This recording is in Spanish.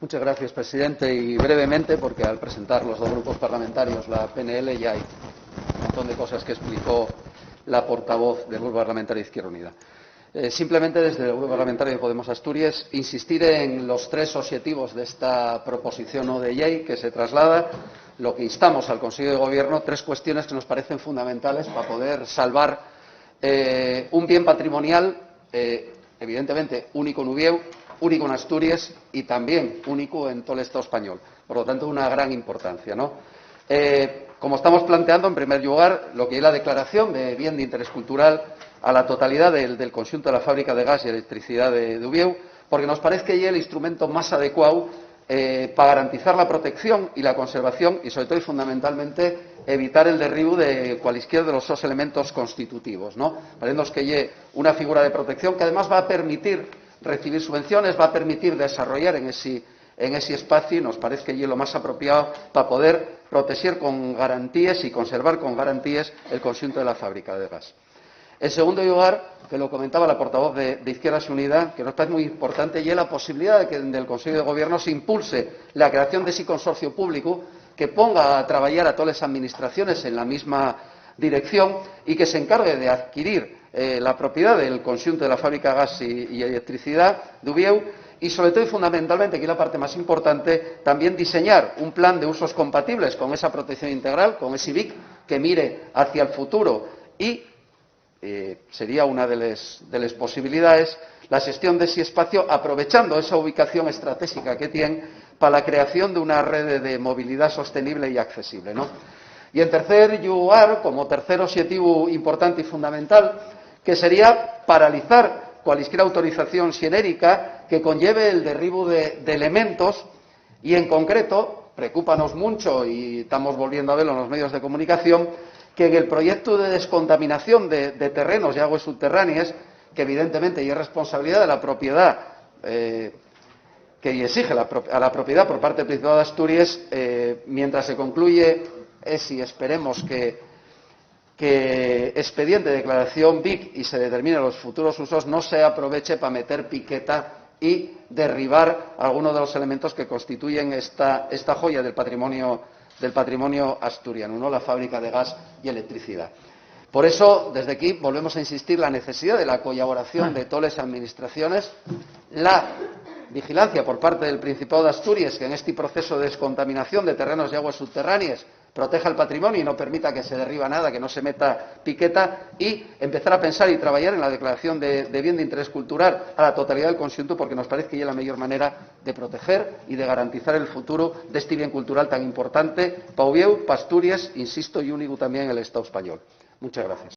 Muchas gracias, presidente. Y brevemente, porque al presentar los dos grupos parlamentarios la PNL ya hay un montón de cosas que explicó la portavoz del Grupo Parlamentario de Izquierda Unida. Simplemente desde el Grupo Parlamentario de Podemos Asturias insistir en los tres objetivos de esta proposición no de ley que se traslada, lo que instamos al Consejo de Gobierno, tres cuestiones que nos parecen fundamentales para poder salvar un bien patrimonial evidentemente único en Uvieu, único en Asturias y también único en todo el Estado español. Por lo tanto, una gran importancia, ¿no? Como estamos planteando, en primer lugar, lo que es la declaración de bien de interés cultural a la totalidad del conjunto de la fábrica de gas y electricidad de Uvieu, porque nos parece que es el instrumento más adecuado para garantizar la protección y la conservación y, sobre todo y fundamentalmente, evitar el derribo de cualquiera de los dos elementos constitutivos, ¿no? Parece que es una figura de protección que además va a permitir recibir subvenciones, va a permitir desarrollar en ese espacio y nos parece que es lo más apropiado para poder proteger con garantías y conservar con garantías el conjunto de la fábrica de gas. En segundo lugar, que lo comentaba la portavoz de Izquierda Unida, que nos parece muy importante, y es la posibilidad de que desde el Consejo de Gobierno se impulse la creación de ese consorcio público que ponga a trabajar a todas las administraciones en la misma dirección y que se encargue de adquirir la propiedad del conjunto de la fábrica de gas y electricidad de Uvieu y, sobre todo y fundamentalmente, que es la parte más importante, también diseñar un plan de usos compatibles con esa protección integral, con ese BIC que mire hacia el futuro y sería una de las posibilidades la gestión de ese espacio aprovechando esa ubicación estratégica que tiene para la creación de una red de movilidad sostenible y accesible, ¿no? Y en tercer lugar, como tercer objetivo importante y fundamental, que sería paralizar cualquier autorización genérica que conlleve el derribo de elementos y, en concreto, preocúpanos mucho y estamos volviendo a verlo en los medios de comunicación, que en el proyecto de descontaminación de terrenos y aguas subterráneas, que evidentemente es responsabilidad de la propiedad, que exige a la propiedad por parte del Principado de Asturias, mientras se concluye y esperemos que expediente de declaración BIC y se determinen los futuros usos, no se aproveche para meter piqueta y derribar algunos de los elementos que constituyen esta joya del patrimonio asturiano, ¿no? La fábrica de gas y electricidad. Por eso, desde aquí, volvemos a insistir en la necesidad de la colaboración de todas las administraciones, la vigilancia por parte del Principado de Asturias, que en este proceso de descontaminación de terrenos y aguas subterráneas proteja el patrimonio y no permita que se derriba nada, que no se meta piqueta, y empezar a pensar y trabajar en la declaración de bien de interés cultural a la totalidad del conjunto, porque nos parece que es la mejor manera de proteger y de garantizar el futuro de este bien cultural tan importante para Uvieu, para Asturias, insisto, y único también en el Estado español. Muchas gracias.